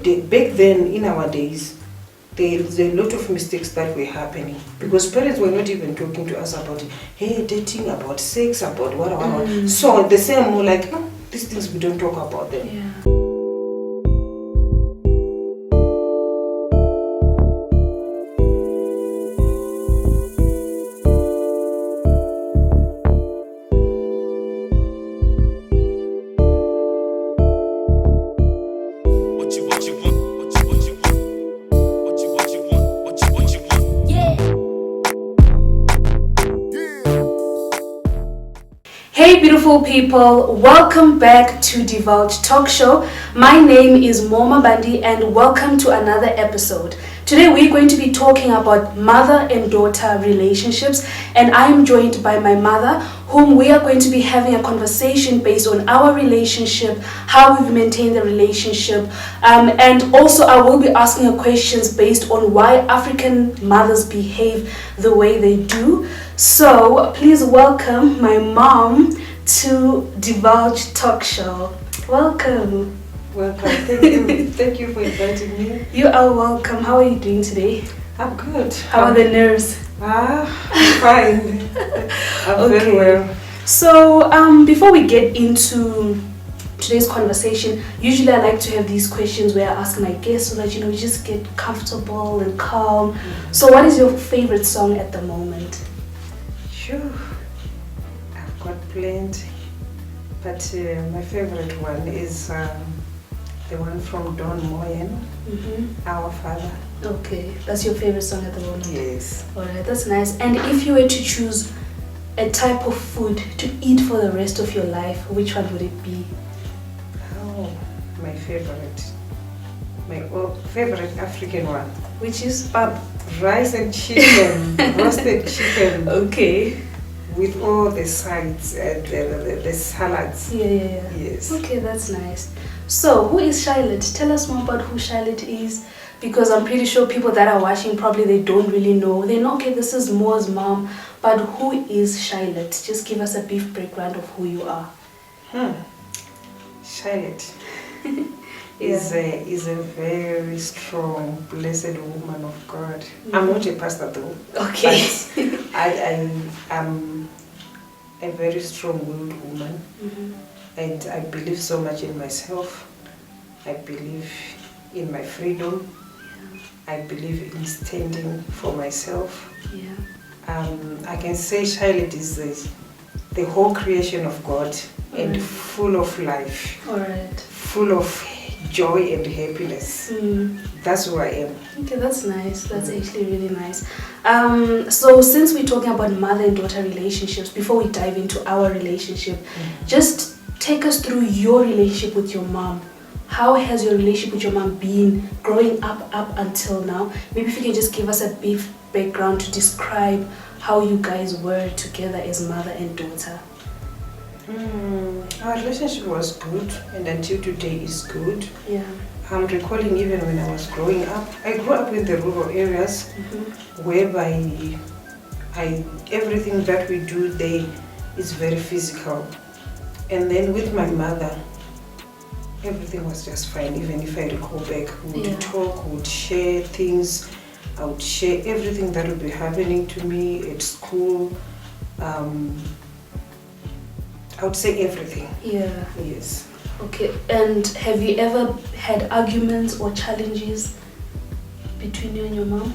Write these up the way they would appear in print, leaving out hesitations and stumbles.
back then in our days, there's a lot of mistakes that were happening because parents were not even talking to us about, hey, dating, about sex, about what. So the same, more like, no, these things we don't talk about them. Yeah. Hey beautiful people, welcome back to DIvulge Talk Show. My name is Mabandi and welcome to another episode. Today we're going to be talking about mother and daughter relationships, and I am joined by my mother, whom we are going to be having a conversation based on our relationship, how we've maintained the relationship, and also I will be asking her questions based on why African mothers behave the way they do. So please welcome my mom to DIvulge Talk Show. Welcome. Welcome. Thank you. Thank you for inviting me. You are welcome. How are you doing today? I'm good. How are the nerves? I'm fine. I'm very well. So before we get into today's conversation, usually I like to have these questions where I ask my guests so that we just get comfortable and calm. So what is your favorite song at the moment? Sure, I've got plenty, but my favorite one is the one from Don Moyen, Our Father. Okay, that's your favorite song at the moment? Yes. Alright, that's nice. And if you were to choose a type of food to eat for the rest of your life, which one would it be? Oh, my favorite. My favorite African one. Which is? Rice and chicken, roasted chicken. Okay. With all the sides and the salads. Yeah. Yes. Okay, that's nice. So, who is Charlotte? Tell us more about who Charlotte is, because I'm pretty sure people that are watching probably they don't really know. They know, okay, this is Mo's mom, but who is Charlotte? Just give us a brief background of who you are. Charlotte is a very strong, blessed woman of God. I'm not a pastor though. Okay. But I am a very strong-willed woman, and I believe so much in myself. I believe in my freedom. I believe in standing for myself. I can say Charlotte is the whole creation of God, and full of life, full of joy and happiness. That's who I am. Okay, that's nice. That's actually really nice. So since we're talking about mother and daughter relationships, before we dive into our relationship, just take us through your relationship with your mom. How has your relationship with your mom been growing up until now? Maybe if you can just give us a brief background to describe how you guys were together as mother and daughter. Our relationship was good, and until today is good. Yeah. I'm recalling even when I was growing up. I grew up in the rural areas, whereby everything that we do there is very physical. And then with my mother, everything was just fine. Even if I recall back, we would talk, we would share things. I would share everything that would be happening to me at school. I would say everything. Yeah. Yes. Okay, and have you ever had arguments or challenges between you and your mom?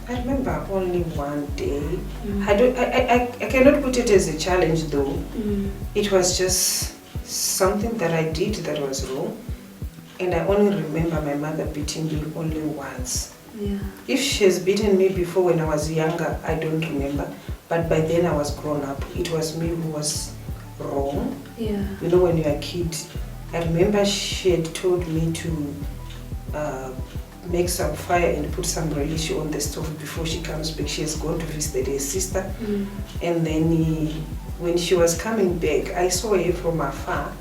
I remember only one day. I cannot put it as a challenge though. It was just something that I did that was wrong, and I only remember my mother beating me only once. Yeah. If she has beaten me before when I was younger, I don't remember. But by then I was grown up. It was me who was wrong. Yeah. When you're a kid, I remember she had told me to make some fire and put some relish on the stove before she comes back. She has gone to visit her sister. And then when she was coming back, I saw her from afar,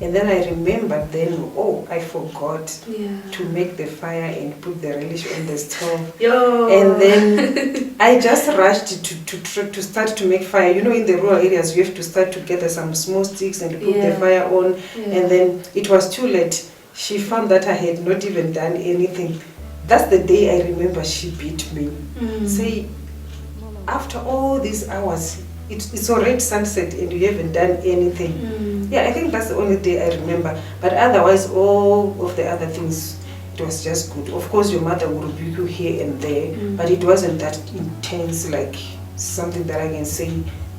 And then I remembered then, oh, I forgot Yeah. to make the fire and put the relish on the stove. Yo. And then I just rushed to start to make fire. You know, in the rural areas, you have to start to gather some small sticks and put the fire on. Yeah. And then it was too late. She found that I had not even done anything. That's the day I remember she beat me. Say, after all these hours, it's already sunset and you haven't done anything. Yeah, I think that's the only day I remember. But otherwise, all of the other things, it was just good. Of course, your mother would rebuke you here and there, but it wasn't that intense, like something that I can say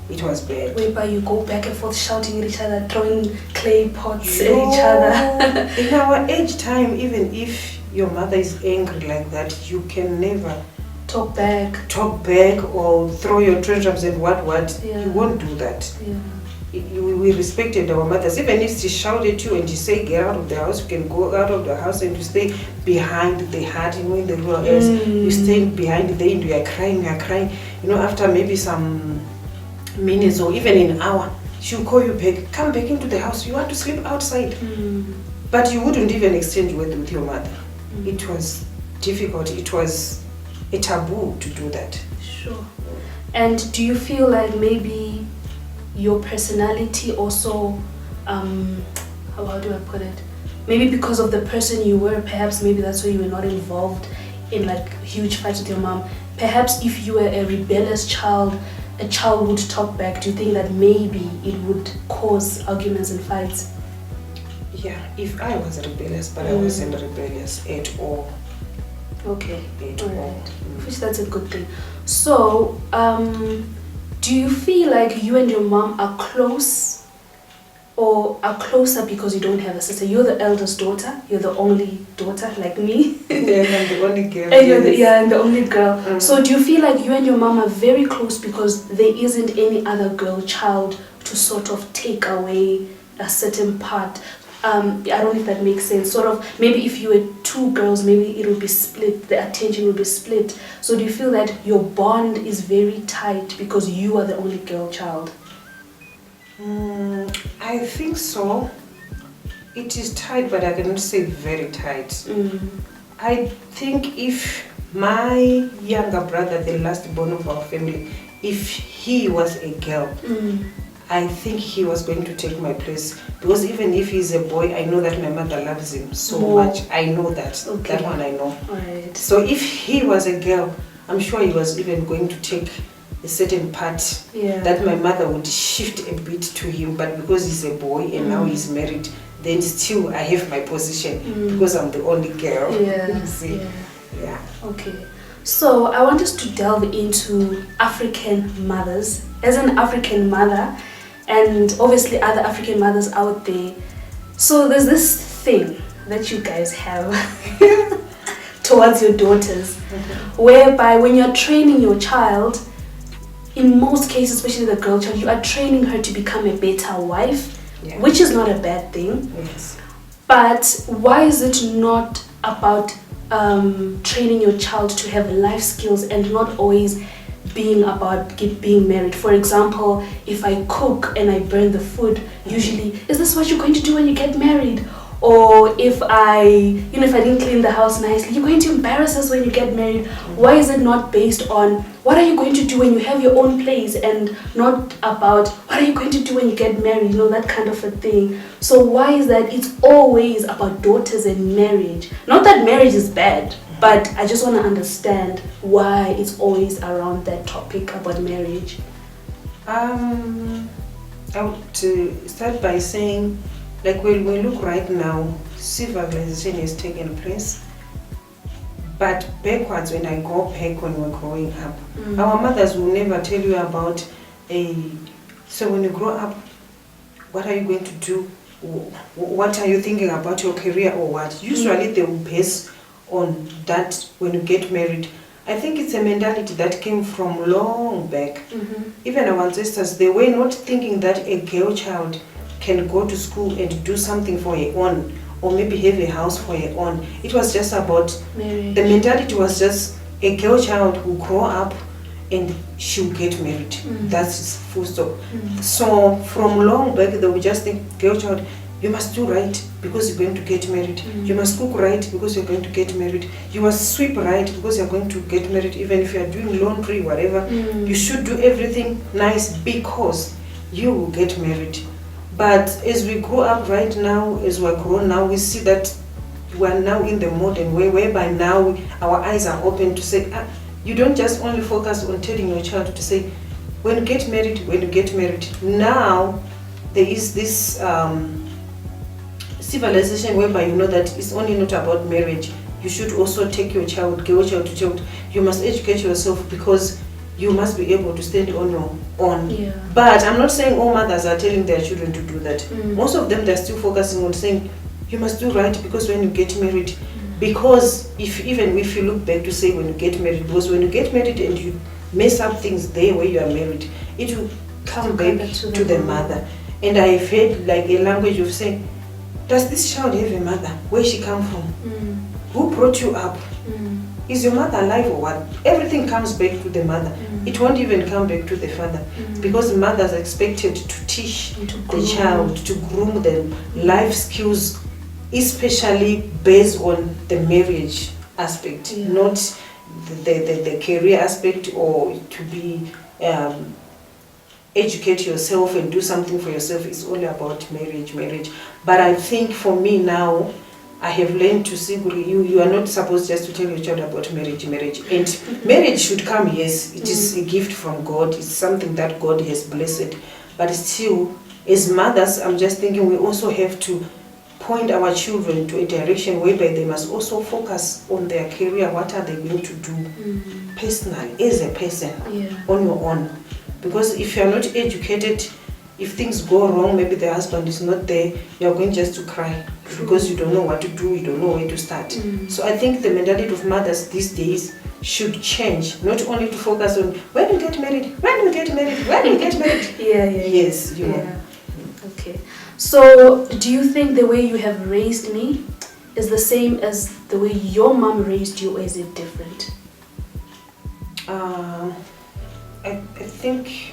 it was bad. Whereby you go back and forth shouting at each other, throwing clay pots at each other. In our age time, even if your mother is angry like that, you can never talk back or throw your tantrums and what. Yeah. You won't do that. Yeah. We respected our mothers. Even if she shouted at you and she say get out of the house, you can go out of the house and you stay behind the hut. You know, in the rural areas, you stay behind the and you are crying. You know, after maybe some minutes or even an hour, she'll call you back, come back into the house, you want to sleep outside. But you wouldn't even exchange words with your mother. It was difficult. It was a taboo to do that. Sure. And do you feel like maybe your personality also, how do I put it? Maybe because of the person you were, perhaps maybe that's why you were not involved in like huge fights with your mom. Perhaps if you were a rebellious child, a child would talk back. Do you think that maybe it would cause arguments and fights? Yeah, if I was rebellious, but I wasn't rebellious at all. Okay, At all all. right. Which that's a good thing. So, do you feel like you and your mom are close, or are closer because you don't have a sister? You're the eldest daughter. You're the only daughter, like me. Yeah, I'm the only girl. And you're and the only girl. Mm. So, do you feel like you and your mom are very close because there isn't any other girl child to sort of take away a certain part? I don't know if that makes sense. Sort of, maybe if you were two girls, maybe it would be split, the attention would be split. So do you feel that your bond is very tight because you are the only girl child? I think so. It is tight, but I cannot say very tight. I think if my younger brother, the last born of our family, if he was a girl, I think he was going to take my place, because even if he's a boy, I know that my mother loves him so much. I know that. Okay. That one I know. Right. So if he was a girl, I'm sure he was even going to take a certain part that my mother would shift a bit to him. But because he's a boy and now he's married, then still I have my position because I'm the only girl. Yeah. See? Yeah. Okay. So I want us to delve into African mothers. As an African mother, and obviously other African mothers out there, so there's this thing that you guys have towards your daughters, whereby when you're training your child, in most cases, especially the girl child, you are training her to become a better wife, which is not a bad thing. Yes. But why is it not about training your child to have life skills and not always being about being married? For example, if I cook and I burn the food, usually, is this what you're going to do when you get married? Or if I didn't clean the house nicely, you're going to embarrass us when you get married. Why is it not based on what are you going to do when you have your own place, and not about what are you going to do when you get married, that kind of a thing. So why is that it's always about daughters and marriage? Not that marriage is bad, but I just want to understand why it's always around that topic about marriage. I would start by saying, like when we look right now, civilization has taken place. But backwards, when I go back when we were growing up, our mothers will never tell you about so when you grow up, what are you going to do? What are you thinking about your career or what? Usually they will base on that when you get married. I think it's a mentality that came from long back. Even our ancestors, they were not thinking that a girl child can go to school and do something for her own, or maybe have a house for her own. It was just about marriage. The mentality was just a girl child who grow up and she'll get married. That's full stop. So from long back, they would just think girl child, you must do right because you're going to get married. You must cook right because you're going to get married. You must sweep right because you're going to get married. Even if you're doing laundry, whatever, you should do everything nice because you will get married. But as we grow up right now, as we're grown now, we see that we're now in the modern way, whereby now our eyes are open to say, you don't just only focus on telling your child to say, when you get married, when you get married. Now, there is this civilization whereby you know that it's only not about marriage. You should also take your child, girl child to child. You must educate yourself because you must be able to stand on your own. Yeah. But I'm not saying all mothers are telling their children to do that. Most of them, they're still focusing on saying, you must do right because when you get married, because even if you look back to say when you get married, because when you get married and you mess up things there where you are married, it will come back to the mother. And I've heard like a language of saying, does this child have a mother? Where she come from? Who brought you up? Is your mother alive or what? Everything comes back to the mother. It won't even come back to the father because mothers are expected to teach the child, to groom them, life skills, especially based on the marriage aspect, not the career aspect, or to be educate yourself and do something for yourself. It's all about marriage. But I think for me now, I have learned to see you are not supposed just to tell your child about marriage. And marriage should come, yes, it is a gift from God. It's something that God has blessed. But still, as mothers, I'm just thinking we also have to point our children to a direction whereby they must also focus on their career. What are they going to do personally, as a person, on your own? Because if you're not educated, if things go wrong, maybe the husband is not there, you're going just to cry because you don't know what to do, you don't know where to start. So I think the mentality of mothers these days should change, not only to focus on when you get married, when you get married, when you get married. Yes, you know. Okay. So do you think the way you have raised me is the same as the way your mom raised you, or is it different? I think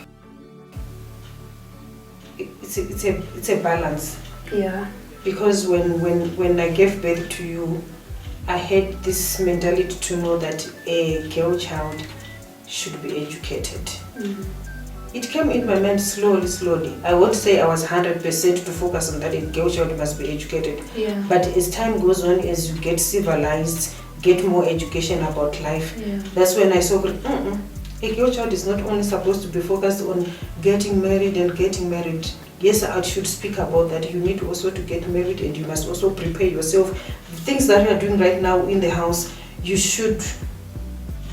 it's a balance. Yeah. Because when I gave birth to you, I had this mentality to know that a girl child should be educated. It came in my mind slowly. I won't say I was 100% to focus on that a girl child must be educated. Yeah. But as time goes on, as you get civilized, get more education about life, that's when I saw a girl child is not only supposed to be focused on getting married. Yes, I should speak about that. You need also to get married and you must also prepare yourself. Things that you are doing right now in the house, you should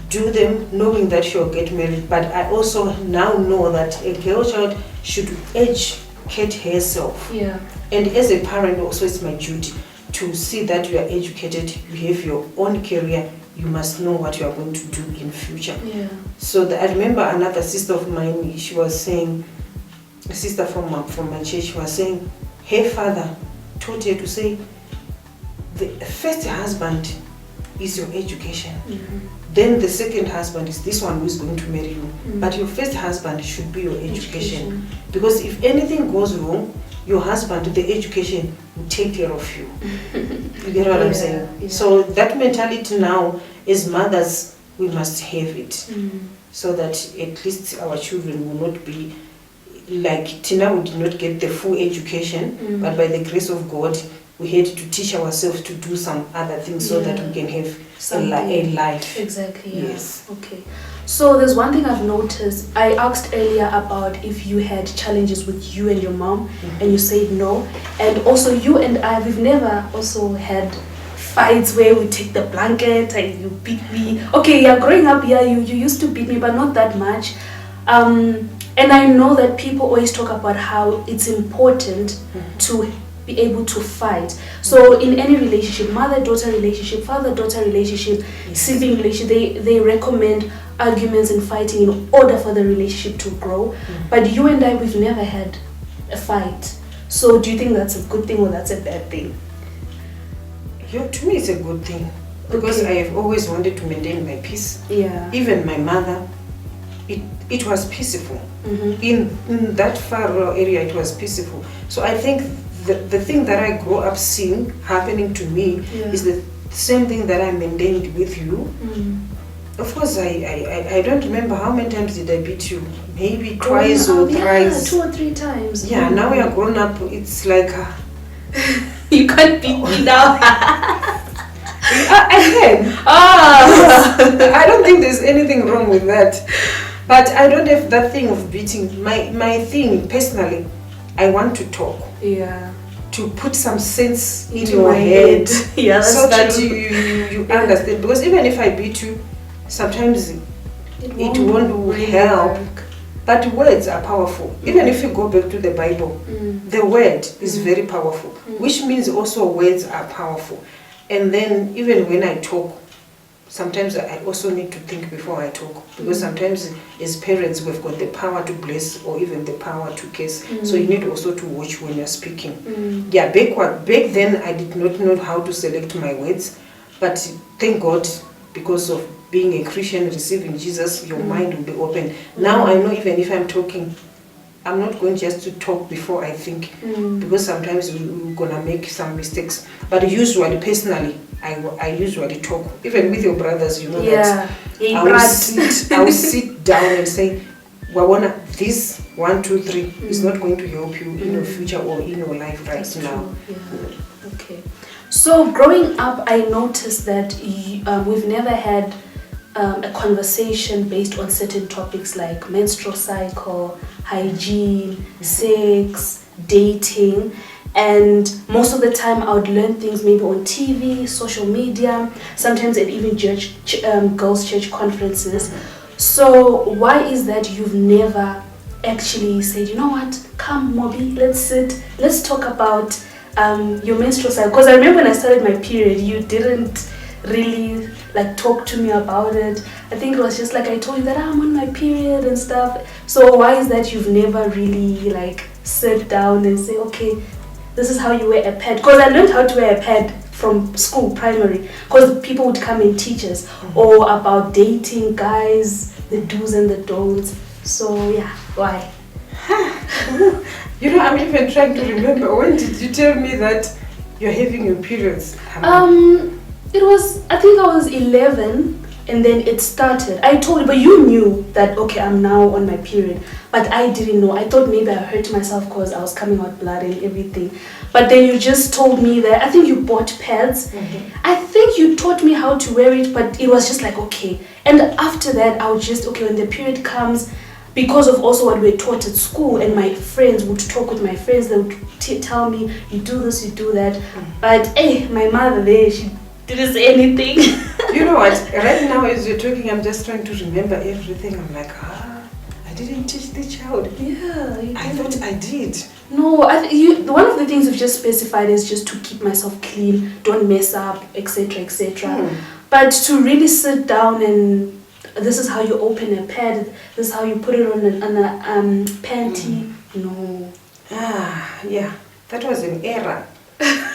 do them knowing that you'll get married. But I also now know that a girl child should educate herself. Yeah. And as a parent also, it's my duty to see that you are educated, you have your own career, you must know what you are going to do in future. Yeah. So I remember another sister of mine, she was saying, a sister from my church, was saying her father taught her to say, the first husband is your education. Then the second husband is this one who is going to marry you. But your first husband should be your education. Because if anything goes wrong, your husband, the education, will take care of you. You get what I'm saying? Yeah. So that mentality now, as mothers, we must have it. So that at least our children will not be like Tina. We did not get the full education, but by the grace of God, we had to teach ourselves to do some other things so that we can have a life. Exactly. Yeah. Yes. Okay. So there's one thing I've noticed. I asked earlier about if you had challenges with you and your mom, and you said no. And also you and I, we've never also had fights where we take the blanket and you beat me. Okay, yeah, growing up, yeah, you used to beat me, but not that much. And I know that people always talk about how it's important to be able to fight. So in any relationship, mother-daughter relationship, father-daughter relationship, sibling relationship, they recommend arguments and fighting in order for the relationship to grow. But you and I, we've never had a fight. So do you think that's a good thing or that's a bad thing? To me, it's a good thing. Because I have always wanted to maintain my peace. Yeah. Even my mother, it was peaceful. In that far area, it was peaceful. So I think the thing that I grew up seeing happening to me is the same thing that I maintained with you. Of course, I don't remember how many times did I beat you. Maybe twice or thrice. 2 or 3 times. Yeah, now we are grown up. It's like you can't beat me now. I can. I don't think there's anything wrong with that. But I don't have that thing of beating. My thing personally, I want to talk. Yeah. To put some sense in Into your my head. Yeah, that's so that true. you understand. Because even if I beat you, sometimes it won't really help. work. But words are powerful. Even if you go back to the Bible, the word is very powerful, which means also words are powerful. And then even when I talk, sometimes I also need to think before I talk, because sometimes as parents we've got the power to bless or even the power to curse. So you need also to watch when you're speaking. Yeah, back then I did not know how to select my words, but thank God, because of being a Christian, receiving Jesus, your mind will be open. Now I know even if I'm talking, I'm not going just to talk before I think, because sometimes we're gonna make some mistakes. But usually, personally, I usually talk. Even with your brothers, you know that. I will sit down and say, Wawana, this 1, 2, 3 is not going to help you in your future or in your life right now. Yeah. Okay. So growing up, I noticed that we've never had a conversation based on certain topics like menstrual cycle, hygiene, sex, dating, and most of the time I would learn things maybe on TV, social media, sometimes at even girls' church conferences. So why is that you've never actually said, you know what, come Mobi, let's sit, let's talk about your menstrual cycle? Because I remember when I started my period, you didn't really like talk to me about it. I think it was just like I told you that I'm on my period and stuff. So why is that you've never really like sat down and say, okay, this is how you wear a pad? Because I learned how to wear a pad from school, primary, because people would come and teach us, or about dating guys, the do's and the don'ts. So yeah, why? You know, I'm even trying to remember, when did you tell me that you're having your periods? It was, I think I was 11 and then it started. I told you, but you knew that, okay, I'm now on my period. But I didn't know. I thought maybe I hurt myself because I was coming out blood and everything. But then you just told me that, I think you bought pads. I think you taught me how to wear it, but it was just like, okay. And after that, I would just, okay, when the period comes, because of also what we were taught at school, and my friends would talk with my friends, they would tell me, you do this, you do that. But hey, my mother there, she didn't say anything. You know what, right now as you're talking, I'm just trying to remember everything. I'm like, I didn't teach the child. Yeah, I thought I did. No, one of the things you've just specified is just to keep myself clean, don't mess up, etc., etc. But to really sit down and this is how you open a pad, this is how you put it on a panty. No. Yeah, that was an error.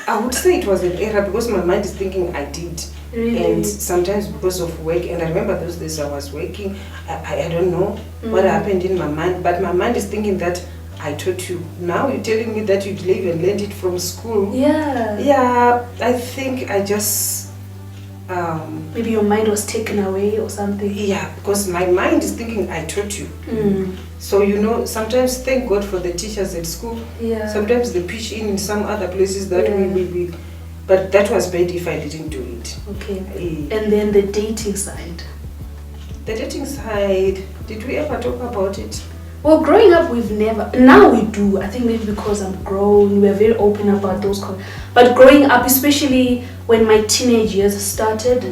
I would say it was an error because my mind is thinking I did. Really? And sometimes because of work, and I remember those days I was working, I don't know what happened in my mind, but my mind is thinking that I taught you. Now you're telling me that you live and learned it from school. Yeah. Yeah, I think I just... maybe your mind was taken away or something. Yeah, because my mind is thinking I taught you. So, you know, sometimes thank God for the teachers at school. Yeah. Sometimes they pitch in some other places that we but that was bad if I didn't do it. Okay. And then the dating side. The dating side, did we ever talk about it? Well, growing up, we've never. Now we do. I think maybe because I'm grown, we're very open about those. But growing up, especially when my teenage years started,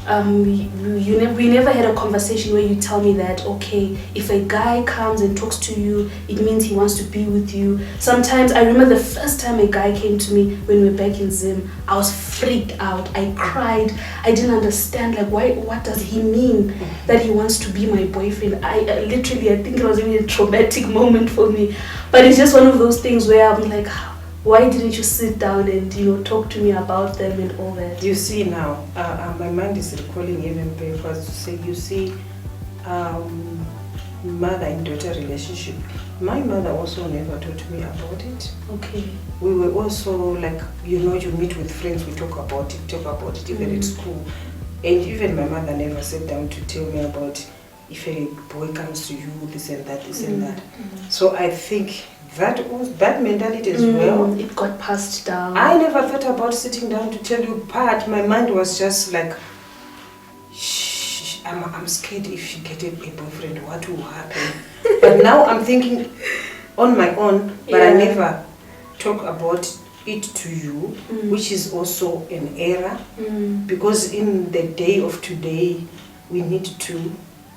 we never had a conversation where you tell me that, okay, if a guy comes and talks to you, it means he wants to be with you. Sometimes, I remember the first time a guy came to me when we were back in Zim, I was freaked out. I cried. I didn't understand, like, what does he mean that he wants to be my boyfriend? I think it was really a traumatic moment for me. But it's just one of those things where I'm like, why didn't you sit down and, you know, talk to me about them and all that? You see now, my mind is recalling even papers to say, you see, mother and daughter relationship, my mother also never taught me about it. Okay. We were also like, you meet with friends, we talk about it even at school. And even my mother never sat down to tell me about if a boy comes to you, this and that, and that. So I think that mentality as well. It got passed down. I never thought about sitting down to tell you, but my mind was just like, shh, I'm scared if you get a boyfriend, what will happen? But now I'm thinking on my own, but I never talk about it to you, which is also an error, because in the day of today, we need to,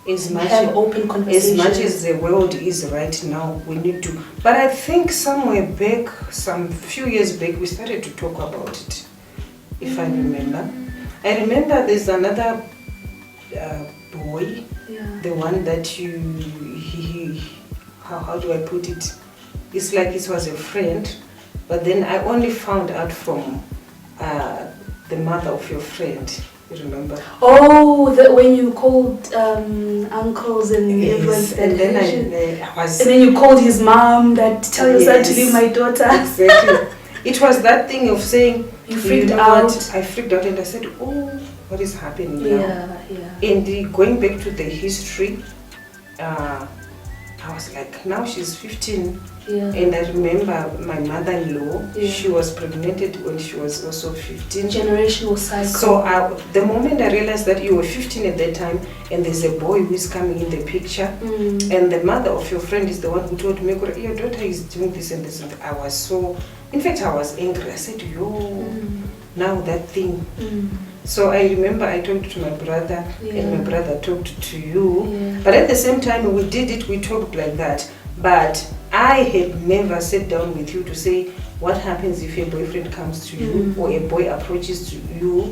as much have open conversations. As much as the world is right now, we need to. But I think somewhere back, some few years back, we started to talk about it, if I remember. I remember there's another boy, the one that how do I put it? It's like it was a friend, but then I only found out from the mother of your friend. You remember? Oh, when you called uncles and everyone, and then I was. And then you called his mom that tell your son to leave my daughter. Exactly. It was that thing of saying you freaked out. I freaked out and I said, "Oh, what is happening now?" Yeah. And going back to the history, I was like, now she's 15. And I remember my mother-in-law, she was pregnant when she was also 15. Generational cycle. So the moment I realized that you were 15 at that time and there's a boy who is coming in the picture, and the mother of your friend is the one who told me, your daughter is doing this and this, and I was so, in fact I was angry. I said, now that thing. So I remember I talked to my brother and my brother talked to you. But at the same time we did it, we talked like that. But I had never sat down with you to say what happens if a boyfriend comes to you or a boy approaches to you,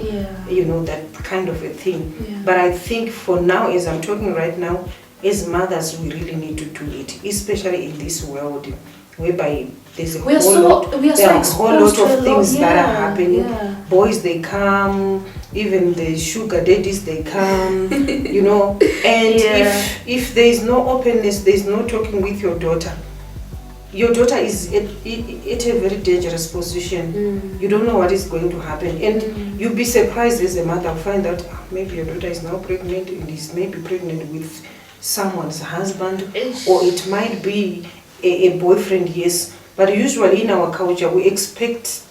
that kind of a thing. But I think for now, as I'm talking right now, as mothers, we really need to do it, especially in this world whereby there's a whole lot of things that are happening. Boys, they come, even the sugar daddies, they come, and if there is no openness, there is no talking with your daughter is at a very dangerous position. You don't know what is going to happen, and you'll be surprised as a mother to find out maybe your daughter is now pregnant and is maybe pregnant with someone's husband, or it might be a boyfriend, yes. But usually in our culture, we expect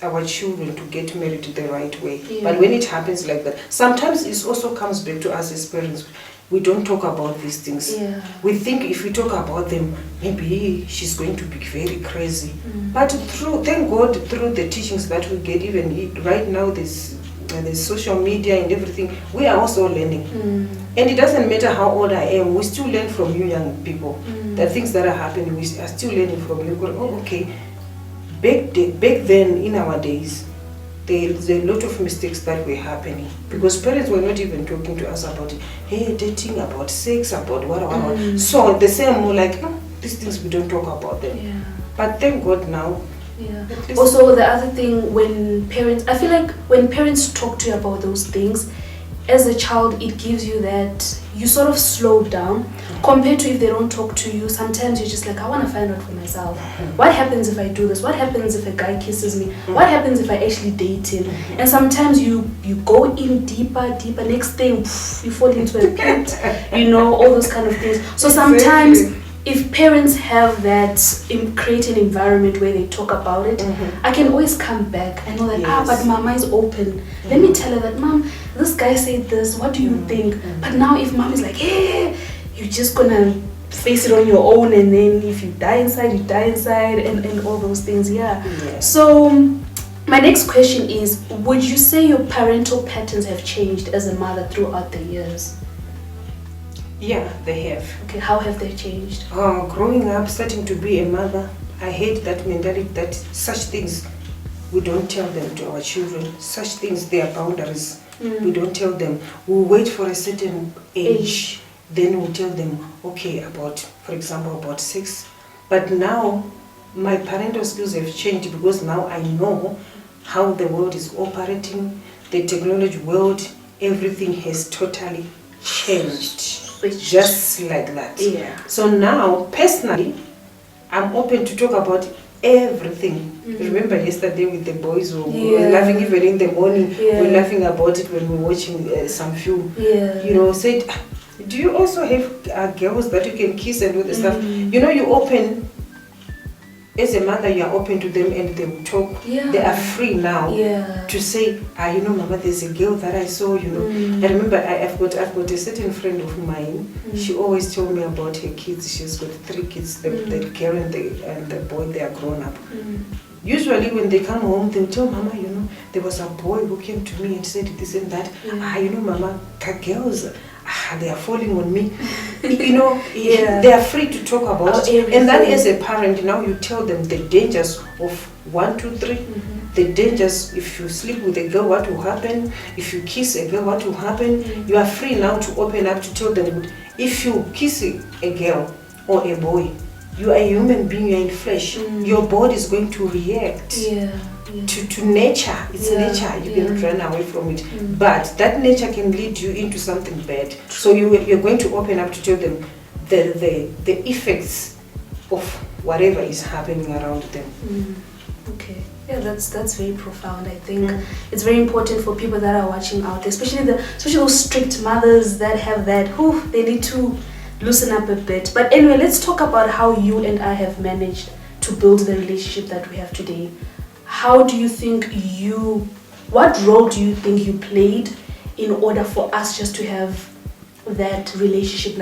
our children to get married the right way. But when it happens like that, sometimes it also comes back to us as parents. We don't talk about these things. We think if we talk about them, maybe she's going to be very crazy. But thank God, through the teachings that we get, even right now, there's social media and everything, we are also learning. And it doesn't matter how old I am, we still learn from you young people. The things that are happening, we are still learning from you. Oh, okay. Back then, in our days, there's a lot of mistakes that were happening because parents were not even talking to us about it. Hey, dating, about sex, about what. So the same, more like, these things we don't talk about them. But thank God now. Also, the other thing, I feel like when parents talk to you about those things, as a child, it gives you that you sort of slow down compared to if they don't talk to you. Sometimes you're just like, I want to find out for myself. What happens if I do this? What happens if a guy kisses me? What happens if I actually date him? And sometimes you go in deeper. Next thing, you fall into a pit, all those kind of things. So sometimes if parents have that, create an environment where they talk about it, I can always come back. I know that, but mama is open. Let me tell her that, Mom, this guy said this, what do you think? But now if mom is like, hey, you're just gonna face it on your own, and then if you die inside, you die inside, and all those things, So my next question is, would you say your parental patterns have changed as a mother throughout the years? Yeah, they have. Okay, how have they changed? Growing up, starting to be a mother, I hate that mentality that such things, we don't tell them to our children. Such things, they are boundaries. We don't tell them. We'll wait for a certain age, then we'll tell them, okay, for example, about sex. But now, my parental skills have changed because now I know how the world is operating, the technology world, everything has totally changed. switched. Just like that. Yeah. So now, personally, I'm open to talk about everything. Remember yesterday with the boys, we were laughing even in the morning. We were laughing about it when we were watching some film. You know, said, do you also have girls that you can kiss and all the stuff? You know, you open. As a mother, you are open to them and they will talk. They are free now to say, you know, Mama, there's a girl that I saw, you know. I remember I've got a certain friend of mine. She always told me about her kids. She's got 3 kids, the girl and the boy, they are grown up. Usually when they come home, they'll tell Mama, you know, there was a boy who came to me and said this and that. You know, Mama, girls, they are falling on me. You know, they are free to talk about it. And then as a parent, now you tell them the dangers of 1, 2, 3. The dangers, if you sleep with a girl, what will happen? If you kiss a girl, what will happen? You are free now to open up to tell them, if you kiss a girl or a boy, you are a human being, you are in flesh. Your body is going to react to nature. It's nature. You cannot run away from it. But that nature can lead you into something bad. So you're going to open up to tell them the effects of whatever is happening around them. Okay. Yeah, that's very profound. I think it's very important for people that are watching out, especially those strict mothers that have that. They need to loosen up a bit. But anyway, let's talk about how you and I have managed to build the relationship that we have today. How do you think what role do you think you played in order for us just to have that relationship,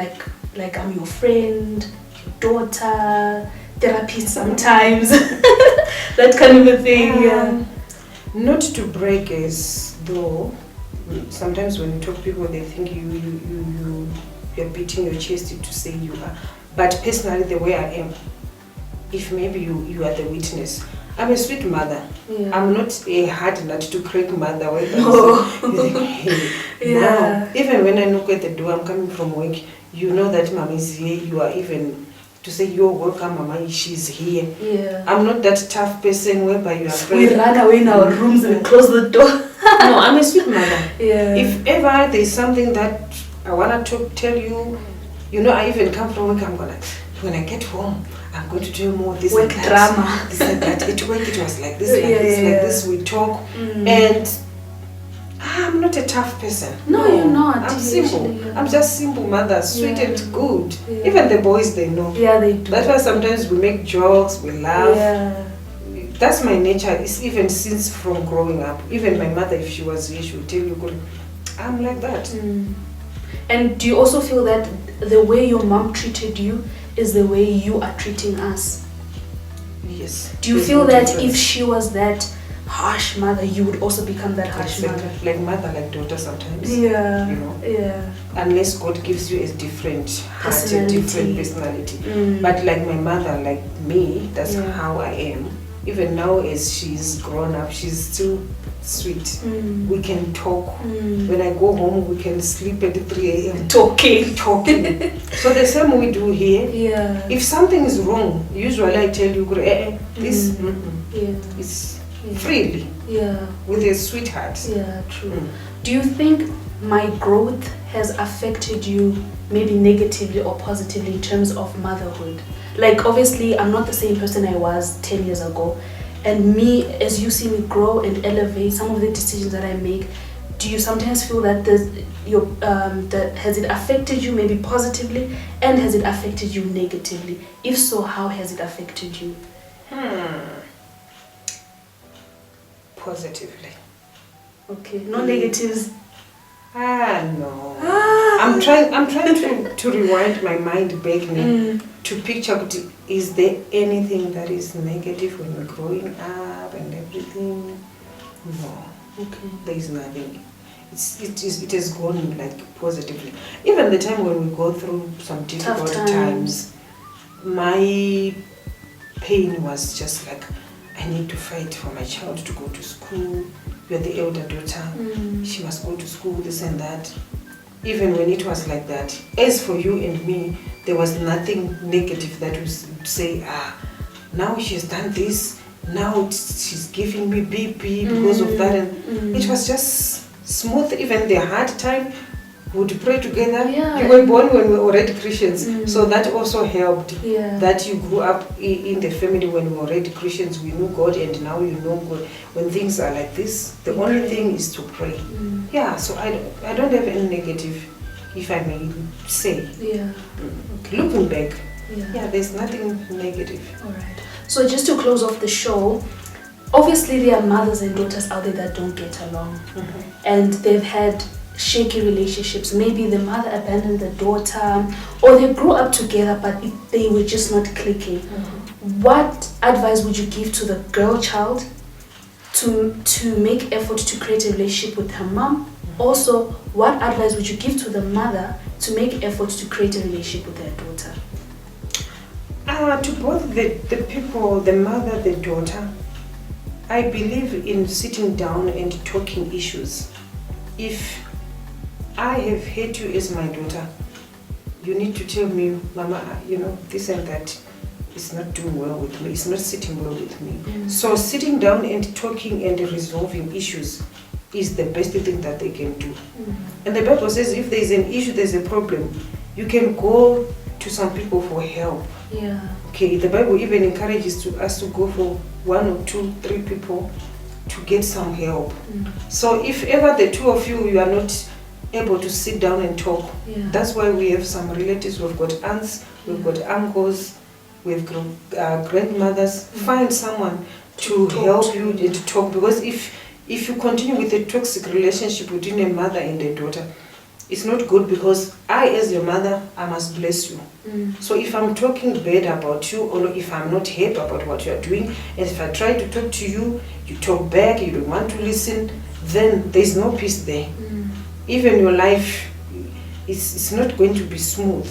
like I'm your friend, your daughter, therapist sometimes, that kind of a thing? Not to brag, as though sometimes when you talk to people, they think you're beating your chest to say you are. But personally, the way I am, if maybe you are the witness, I'm a sweet mother. I'm not a hard nut to crack mother. Now, even when I knock at the door, I'm coming from work, you know that Mama is here. You are even to say you're welcome, Mama, she's here. I'm not that tough person whereby you are afraid. We run away in our rooms and close the door. No, I'm a sweet mother. If ever there's something that I want to tell you, you know, I even come from work, when I get home, I'm going to tell you more this work and that. Drama. This and that. At work it was like this, like this, we talk. And I'm not a tough person. No, you're not. I'm simple. I'm just simple mother, sweet and good. Even the boys, they know. Yeah, they do. That's why sometimes we make jokes, we laugh. That's my nature. It's even since from growing up. Even my mother, if she was here, she would tell you, I'm like that. And do you also feel that the way your mom treated you is the way you are treating us? Yes. Do you feel that if she was that harsh mother, you would also become that harsh mother? Like mother, like daughter sometimes. You know? Unless God gives you a different heart, a different personality. But like my mother, like me, that's how I am. Even now as she's grown up, she's still sweet. We can talk. When I go home, we can sleep at 3 a.m. Talking. So the same we do here. If something is wrong, usually I tell you, this it's freely. With a sweetheart. Yeah, true. Do you think my growth has affected you maybe negatively or positively in terms of motherhood? Like, obviously, I'm not the same person I was 10 years ago. And me, as you see me grow and elevate some of the decisions that I make, do you sometimes feel that has it affected you maybe positively, and has it affected you negatively? If so, how has it affected you? Positively. Okay, no negatives. No. I'm trying to rewind my mind back now to picture, is there anything that is negative when we're growing up and everything? No. Okay. There is nothing. It has gone like positively. Even the time when we go through some difficult times, my pain was just like, I need to fight for my child to go to school. You're the elder daughter. She must go to school, this and that. Even when it was like that, as for you and me, there was nothing negative that would say, now she's done this, now she's giving me BP because of that. And it was just smooth. Even the hard time, would pray together. Yeah. You were born when we were already Christians, so that also helped. Yeah. That you grew up in the family when we were already Christians, we knew God, and now you know God. When things are like this, the only thing is to pray. Yeah, so I don't have any negative, if I may say. Yeah. Okay. Looking back, yeah, there's nothing negative. All right. So just to close off the show, obviously there are mothers and daughters out there that don't get along, and they've had shaky relationships. Maybe the mother abandoned the daughter, or they grew up together but they were just not clicking. What advice would you give to the girl child to make effort to create a relationship with her mom? Also, what advice would you give to the mother to make efforts to create a relationship with their daughter? To both the people, the mother, the daughter, I believe in sitting down and talking issues. If I have hate you as my daughter, you need to tell me, Mama, this and that is not doing well with me, it's not sitting well with me. So sitting down and talking and resolving issues is the best thing that they can do. And the Bible says if there is an issue, there's a problem, you can go to some people for help. Yeah. Okay, the Bible even encourages us to go for 1 or 2, 3 people to get some help. So if ever the two of you are not able to sit down and talk, that's why we have some relatives. We've got aunts, we've got uncles, we've got grandmothers. Find someone to help you and to talk, because if you continue with a toxic relationship between a mother and a daughter, it's not good, because I, as your mother, I must bless you. So if I'm talking bad about you, or if I'm not happy about what you are doing, and if I try to talk to you, you talk back, you don't want to listen, then there's no peace there. Even your life, it's not going to be smooth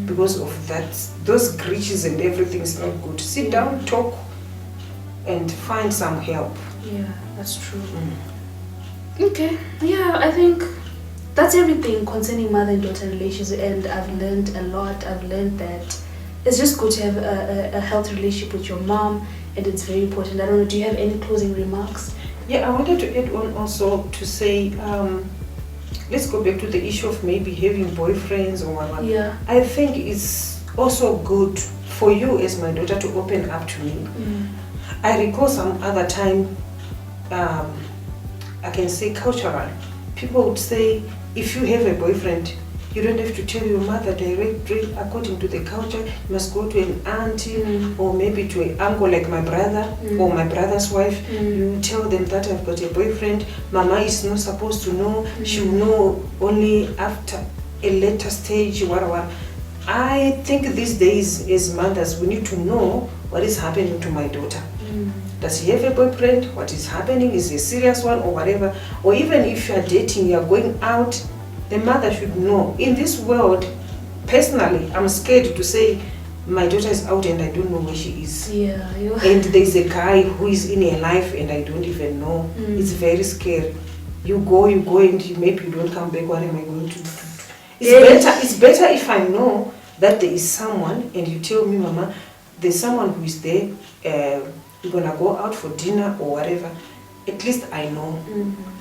because of that. Those glitches and everything is not good. Sit down, talk, and find some help. Yeah, that's true. Okay, yeah, I think that's everything concerning mother and daughter relations, and I've learned a lot. I've learned that it's just good to have a healthy relationship with your mom, and it's very important. I don't know, do you have any closing remarks? Yeah, I wanted to add on also to say, let's go back to the issue of maybe having boyfriends or whatever. Yeah. I think it's also good for you as my daughter to open up to me. I recall some other time, I can say cultural, people would say, if you have a boyfriend, you don't have to tell your mother directly. According to the culture, you must go to an auntie or maybe to an uncle like my brother or my brother's wife. You tell them that I've got a boyfriend. Mama is not supposed to know. She will know only after a later stage, whatever. I think these days as mothers, we need to know what is happening to my daughter. Does he have a boyfriend? What is happening? Is it a serious one or whatever? Or even if you are dating, you are going out, the mother should know. In this world, personally, I'm scared to say my daughter is out and I don't know where she is. Yeah. And there's a guy who is in her life and I don't even know. It's very scary. You go and maybe you don't come back. What am I going to do? It's better if I know that there is someone and you tell me, Mama, there's someone who is there. We're gonna go out for dinner or whatever. At least I know.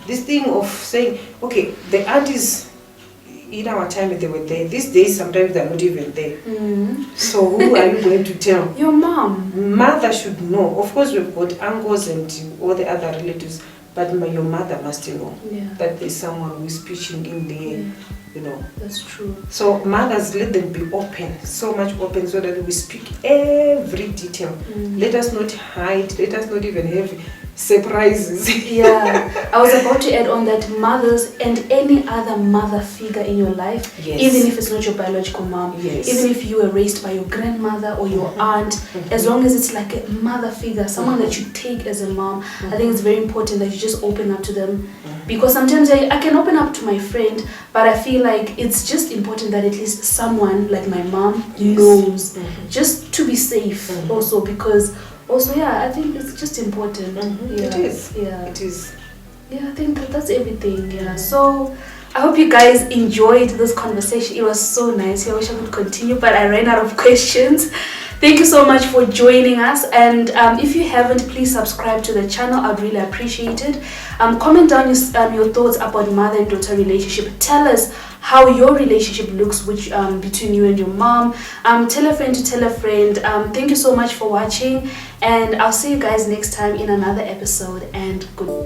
This thing of saying, okay, the aunties in our time they were there. These days sometimes they're not even there. So who are you going to tell? Your mom. Mother should know. Of course we've got uncles and all the other relatives, but your mother must know that there's someone who is pitching in there. That's true. So mothers, let them be open, so much open, so that we speak every detail. Let us not hide, let us not even have surprises. Yeah, I was about to add on that mothers and any other mother figure in your life, even if it's not your biological mom, even if you were raised by your grandmother or your aunt, as long as it's like a mother figure, someone that you take as a mom, I think it's very important that you just open up to them. Because sometimes I can open up to my friend, but I feel like it's just important that at least someone like my mom knows, just to be safe also, because I think it's just important. It is. It is. Yeah, I think that's everything. So I hope you guys enjoyed this conversation. It was so nice. I wish I could continue, but I ran out of questions. Thank you so much for joining us, and if you haven't, please subscribe to the channel. I'd really appreciate it. Comment down your thoughts about mother and daughter relationship. Tell us how your relationship looks between you and your mom. Tell a friend to tell a friend. Thank you so much for watching, and I'll see you guys next time in another episode, and goodbye.